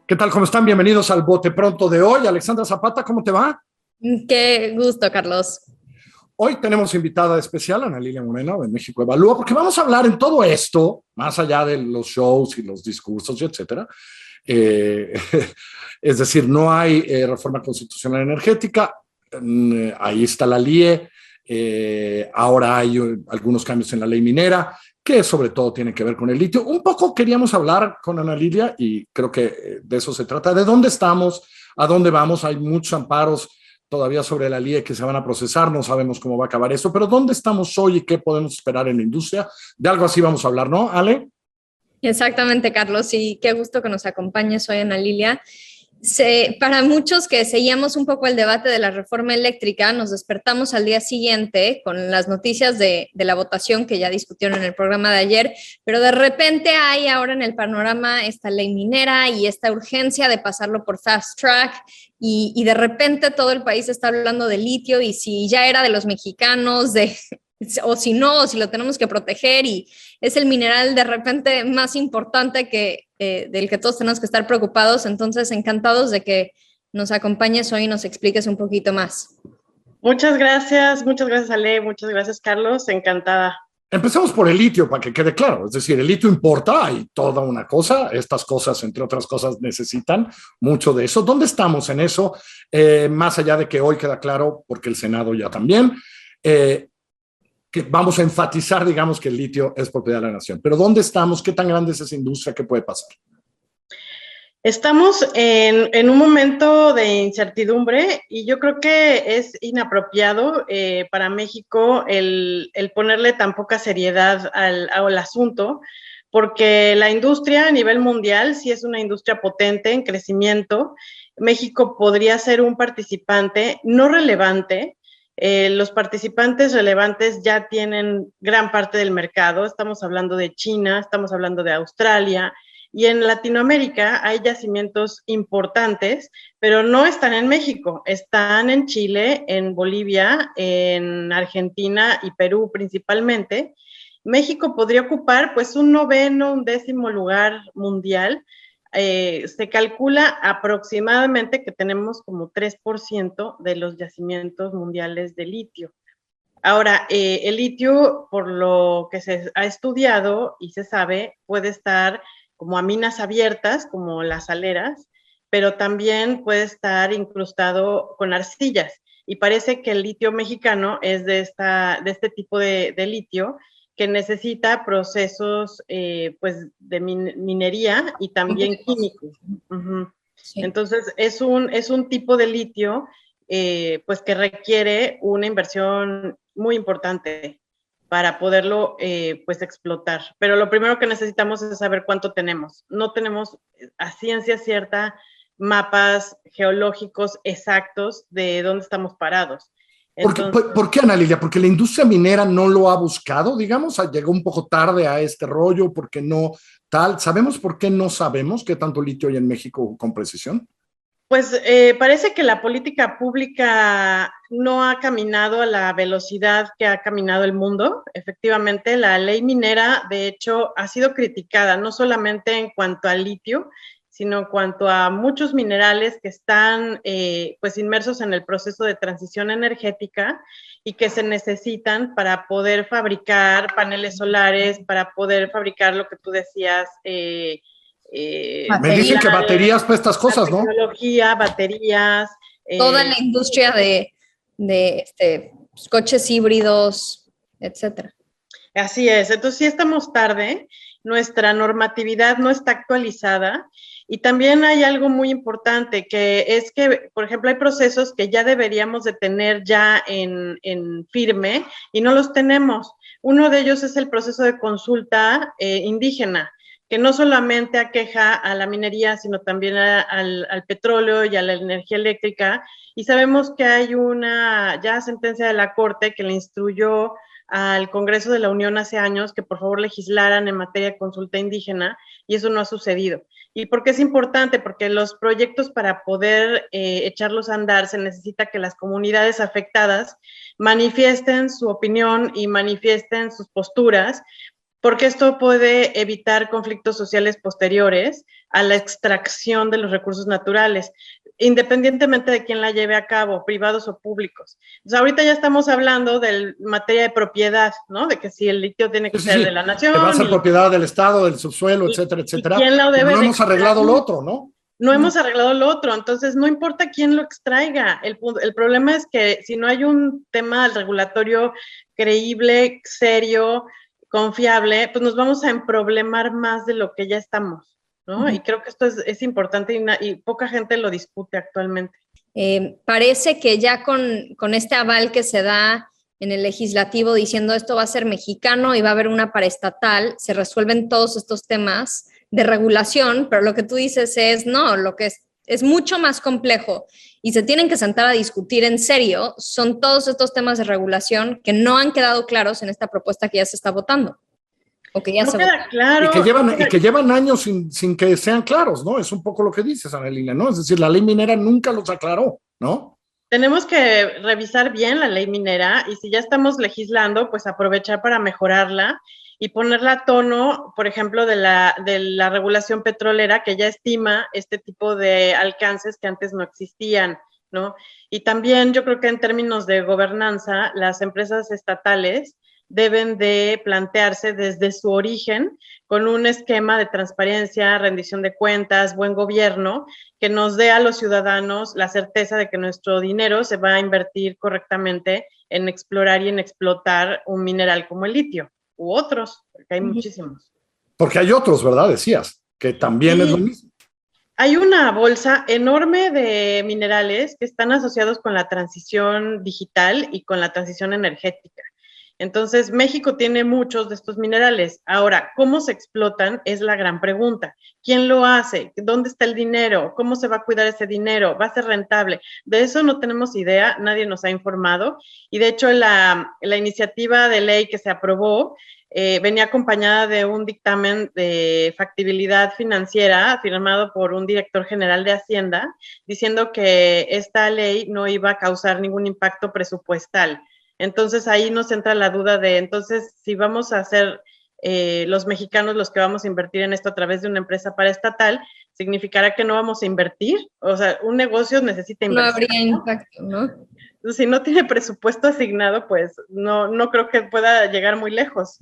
¿Qué tal? ¿Cómo están? Bienvenidos al Bote Pronto de hoy. Alexandra Zapata, ¿cómo te va? Qué gusto, Carlos. Hoy tenemos invitada especial a Ana Lilia Moreno de México Evalúa, porque vamos a hablar en todo esto, más allá de los shows y los discursos, y etcétera. Eh, es decir, no hay reforma constitucional energética, ahí está la LIE, ahora hay algunos cambios en la ley minera, que sobre todo tienen que ver con el litio. Un poco queríamos hablar con Ana Lilia y creo que de eso se trata, de dónde estamos, a dónde vamos, hay muchos amparos todavía sobre la LIE que se van a procesar, no sabemos cómo va a acabar eso, pero ¿dónde estamos hoy y qué podemos esperar en la industria? De algo así vamos a hablar, ¿no, Ale? Exactamente, Carlos, y qué gusto que nos acompañes hoy, Ana Lilia. Para muchos que seguíamos un poco el debate de la reforma eléctrica, nos despertamos al día siguiente con las noticias de la votación que ya discutieron en el programa de ayer, pero de repente hay ahora en el panorama esta ley minera y esta urgencia de pasarlo por fast track y de repente todo el país está hablando de litio y si ya era de los mexicanos, o si no, o si lo tenemos que proteger y es el mineral de repente más importante del que todos tenemos que estar preocupados. Entonces, encantados de que nos acompañes hoy y nos expliques un poquito más. Muchas gracias Ale, muchas gracias Carlos, encantada. Empecemos por el litio, para que quede claro. Es decir, el litio importa, hay toda una cosa. Estas cosas, entre otras cosas, necesitan mucho de eso. ¿Dónde estamos en eso? Más allá de que hoy queda claro, porque el Senado ya también, que vamos a enfatizar, digamos, que el litio es propiedad de la nación. Pero ¿dónde estamos? ¿Qué tan grande es esa industria? ¿Qué puede pasar? Estamos en un momento de incertidumbre y yo creo que es inapropiado para México el ponerle tan poca seriedad al asunto, porque la industria a nivel mundial sí es una industria potente en crecimiento. México podría ser un participante no relevante. Los participantes relevantes ya tienen gran parte del mercado. Estamos hablando de China, estamos hablando de Australia, y en Latinoamérica hay yacimientos importantes, pero no están en México, están en Chile, en Bolivia, en Argentina y Perú principalmente. México podría ocupar pues un noveno, un décimo lugar mundial. Se calcula aproximadamente que tenemos como 3% de los yacimientos mundiales de litio. Ahora, el litio, por lo que se ha estudiado y se sabe, puede estar como a minas abiertas, como las saleras, pero también puede estar incrustado con arcillas. Y parece que el litio mexicano es de este tipo de litio que necesita procesos pues de minería y también químicos. Sí. Entonces, es un tipo de litio pues que requiere una inversión muy importante para poderlo pues explotar. Pero lo primero que necesitamos es saber cuánto tenemos. No tenemos a ciencia cierta mapas geológicos exactos de dónde estamos parados. Entonces, ¿Por qué, Ana Lilia? ¿Porque la industria minera no lo ha buscado, digamos? ¿Llegó un poco tarde a este rollo? ¿Por qué no tal? ¿Sabemos por qué no sabemos qué tanto litio hay en México con precisión? Pues parece que la política pública no ha caminado a la velocidad que ha caminado el mundo. Efectivamente, la ley minera, de hecho, ha sido criticada, no solamente en cuanto al litio, sino en cuanto a muchos minerales que están pues inmersos en el proceso de transición energética y que se necesitan para poder fabricar paneles solares, para poder fabricar lo que tú decías, me dicen que baterías para estas cosas, ¿no? Tecnología, baterías. Toda la industria de coches híbridos, etcétera. Así es, entonces sí estamos tarde, nuestra normatividad no está actualizada y también hay algo muy importante que es que, por ejemplo, hay procesos que ya deberíamos de tener ya en firme y no los tenemos. Uno de ellos es el proceso de consulta indígena, que no solamente aqueja a la minería, sino también al petróleo y a la energía eléctrica. Y sabemos que hay una ya sentencia de la Corte que le instruyó al Congreso de la Unión hace años que por favor legislaran en materia de consulta indígena y eso no ha sucedido. ¿Y por qué es importante? Porque los proyectos para poder echarlos a andar se necesita que las comunidades afectadas manifiesten su opinión y manifiesten sus posturas porque esto puede evitar conflictos sociales posteriores a la extracción de los recursos naturales, independientemente de quién la lleve a cabo, privados o públicos. Entonces, ahorita ya estamos hablando de materia de propiedad, ¿no? De que si el litio tiene que ser de la nación. Que va a ser propiedad del Estado, del subsuelo, etcétera, etcétera. ¿Quién lo debe no de hemos arreglado lo otro, ¿no? No hemos arreglado lo otro, entonces no importa quién lo extraiga. El problema es que si no hay un tema regulatorio creíble, serio, confiable, pues nos vamos a emproblemar más de lo que ya estamos, ¿no? Y creo que esto es importante y poca gente lo discute actualmente. Parece que ya con este aval que se da en el legislativo diciendo esto va a ser mexicano y va a haber una paraestatal, se resuelven todos estos temas de regulación, pero lo que tú dices es no, lo que es mucho más complejo y se tienen que sentar a discutir en serio son todos estos temas de regulación que no han quedado claros en esta propuesta que ya se está votando. O que ya no se queda claro. Y que llevan años sin que sean claros, ¿no? Es un poco lo que dices, Anelina, ¿no? Es decir, la ley minera nunca los aclaró, ¿no? Tenemos que revisar bien la ley minera y si ya estamos legislando, pues aprovechar para mejorarla y ponerla a tono, por ejemplo, de la regulación petrolera que ya estima este tipo de alcances que antes no existían, ¿no? Y también yo creo que en términos de gobernanza, las empresas estatales deben de plantearse desde su origen con un esquema de transparencia, rendición de cuentas, buen gobierno, que nos dé a los ciudadanos la certeza de que nuestro dinero se va a invertir correctamente en explorar y en explotar un mineral como el litio, u otros, porque hay muchísimos. Porque hay otros, ¿verdad? Decías, que también es lo mismo. Hay una bolsa enorme de minerales que están asociados con la transición digital y con la transición energética. Entonces, México tiene muchos de estos minerales. Ahora, ¿cómo se explotan? Es la gran pregunta. ¿Quién lo hace? ¿Dónde está el dinero? ¿Cómo se va a cuidar ese dinero? ¿Va a ser rentable? De eso no tenemos idea, nadie nos ha informado. Y de hecho, la iniciativa de ley que se aprobó venía acompañada de un dictamen de factibilidad financiera firmado por un director general de Hacienda, diciendo que esta ley no iba a causar ningún impacto presupuestal. Entonces ahí nos entra la duda de, entonces, si vamos a ser los mexicanos los que vamos a invertir en esto a través de una empresa paraestatal, ¿significará que no vamos a invertir? O sea, un negocio necesita inversión. No habría impacto, ¿no? Si no tiene presupuesto asignado, pues no creo que pueda llegar muy lejos.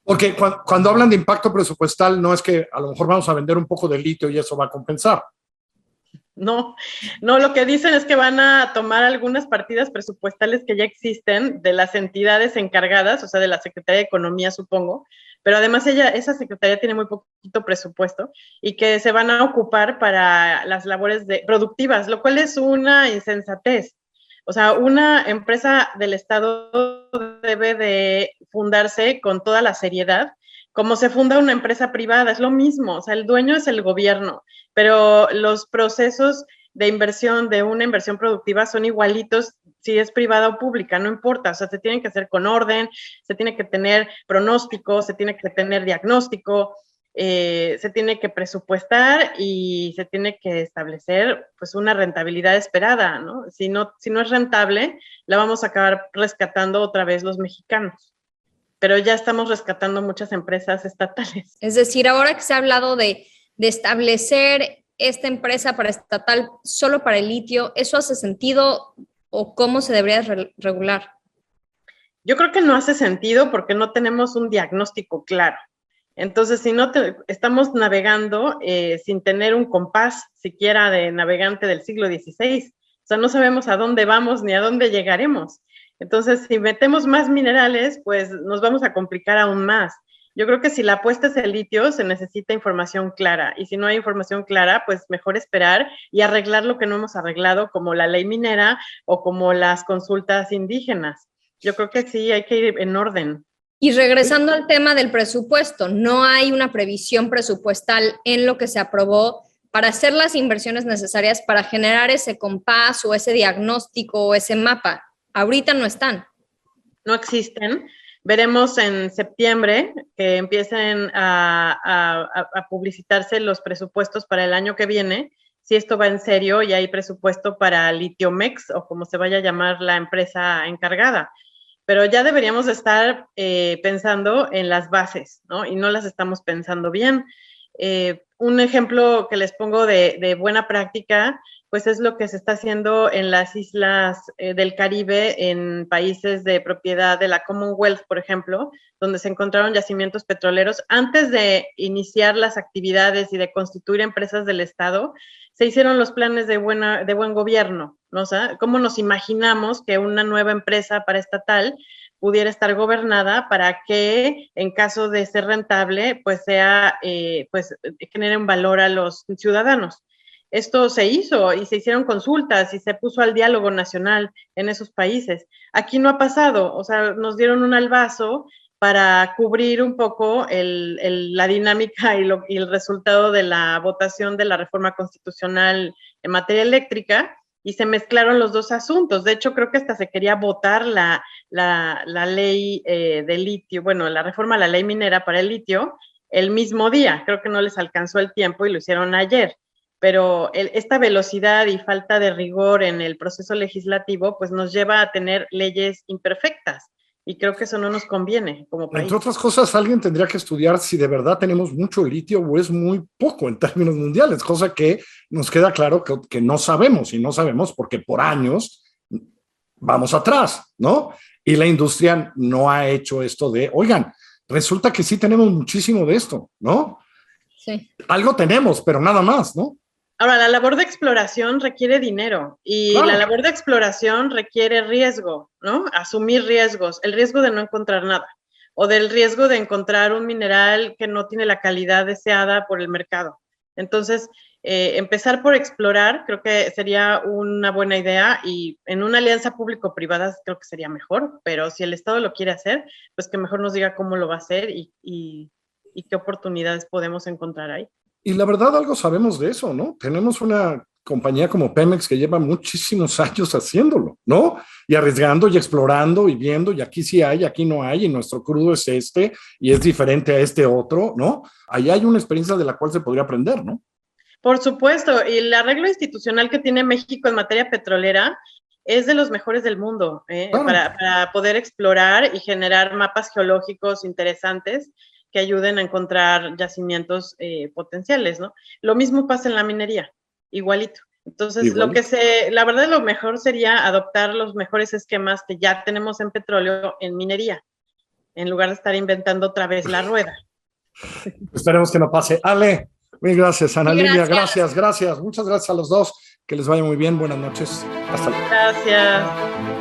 Porque cuando hablan de impacto presupuestal, no es que a lo mejor vamos a vender un poco de litio y eso va a compensar. No, lo que dicen es que van a tomar algunas partidas presupuestales que ya existen de las entidades encargadas, o sea, de la Secretaría de Economía, supongo, pero además esa secretaría tiene muy poquito presupuesto y que se van a ocupar para las labores productivas, lo cual es una insensatez. O sea, una empresa del Estado debe de fundarse con toda la seriedad, como se funda una empresa privada, es lo mismo, o sea, el dueño es el gobierno, pero los procesos de inversión, de una inversión productiva son igualitos si es privada o pública, no importa, o sea, se tienen que hacer con orden, se tiene que tener pronóstico, se tiene que tener diagnóstico, se tiene que presupuestar y se tiene que establecer pues una rentabilidad esperada, ¿no? Si no es rentable, la vamos a acabar rescatando otra vez los mexicanos. Pero ya estamos rescatando muchas empresas estatales. Es decir, ahora que se ha hablado de establecer esta empresa paraestatal solo para el litio, ¿eso hace sentido o cómo se debería regular? Yo creo que no hace sentido porque no tenemos un diagnóstico claro. Entonces, si no estamos navegando sin tener un compás siquiera de navegante del siglo XVI, o sea, no sabemos a dónde vamos ni a dónde llegaremos. Entonces, si metemos más minerales, pues nos vamos a complicar aún más. Yo creo que si la apuesta es el litio, se necesita información clara. Y si no hay información clara, pues mejor esperar y arreglar lo que no hemos arreglado, como la ley minera o como las consultas indígenas. Yo creo que sí, hay que ir en orden. Y regresando al tema del presupuesto, no hay una previsión presupuestal en lo que se aprobó para hacer las inversiones necesarias para generar ese compás o ese diagnóstico o ese mapa. Ahorita no están. No existen. Veremos en septiembre que empiecen a publicitarse los presupuestos para el año que viene, si esto va en serio y hay presupuesto para Litiomex o como se vaya a llamar la empresa encargada. pero ya deberíamos estar pensando en las bases, ¿no? Y no las estamos pensando bien. Un ejemplo que les pongo de buena práctica, pues es lo que se está haciendo en las islas del Caribe, en países de propiedad de la Commonwealth, por ejemplo, donde se encontraron yacimientos petroleros. Antes de iniciar las actividades y de constituir empresas del Estado, se hicieron los planes de buen gobierno, ¿no? O sea, ¿cómo nos imaginamos que una nueva empresa paraestatal pudiera estar gobernada para que, en caso de ser rentable, pues genere un valor a los ciudadanos? Esto se hizo y se hicieron consultas y se puso al diálogo nacional en esos países. Aquí no ha pasado, o sea, nos dieron un albazo para cubrir un poco la dinámica y el resultado de la votación de la reforma constitucional en materia eléctrica, y se mezclaron los dos asuntos. De hecho, creo que hasta se quería votar la ley de litio, bueno, la reforma a la ley minera para el litio el mismo día. Creo que no les alcanzó el tiempo y lo hicieron ayer. Pero esta velocidad y falta de rigor en el proceso legislativo, pues nos lleva a tener leyes imperfectas. Y creo que eso no nos conviene como país. Entre otras cosas, alguien tendría que estudiar si de verdad tenemos mucho litio o es muy poco en términos mundiales, cosa que nos queda claro que no sabemos, y no sabemos porque por años vamos atrás, ¿no? Y la industria no ha hecho esto de, oigan, resulta que sí tenemos muchísimo de esto, ¿no? Sí. Algo tenemos, pero nada más, ¿no? Ahora, la labor de exploración requiere dinero y claro, la labor de exploración requiere riesgo, ¿no? Asumir riesgos, el riesgo de no encontrar nada o del riesgo de encontrar un mineral que no tiene la calidad deseada por el mercado. Entonces, empezar por explorar creo que sería una buena idea, y en una alianza público-privada creo que sería mejor, pero si el Estado lo quiere hacer, pues que mejor nos diga cómo lo va a hacer y qué oportunidades podemos encontrar ahí. y la verdad algo sabemos de eso, ¿no? Tenemos una compañía como Pemex que lleva muchísimos años haciéndolo, ¿no? Y arriesgando y explorando y viendo, y aquí sí hay, aquí no hay, y nuestro crudo es este, y es diferente a este otro, ¿no? Ahí hay una experiencia de la cual se podría aprender, ¿no? Por supuesto, y el arreglo institucional que tiene México en materia petrolera es de los mejores del mundo, Claro. para poder explorar y generar mapas geológicos interesantes que ayuden a encontrar yacimientos potenciales, ¿no? Lo mismo pasa en la minería, igualito. Entonces, Igualito. la verdad, lo mejor sería adoptar los mejores esquemas que ya tenemos en petróleo en minería, en lugar de estar inventando otra vez la rueda. Esperemos que no pase. Ale, mil gracias. Ana Lilia, Gracias. gracias. Muchas gracias a los dos. Que les vaya muy bien. Buenas noches. Hasta luego. Gracias.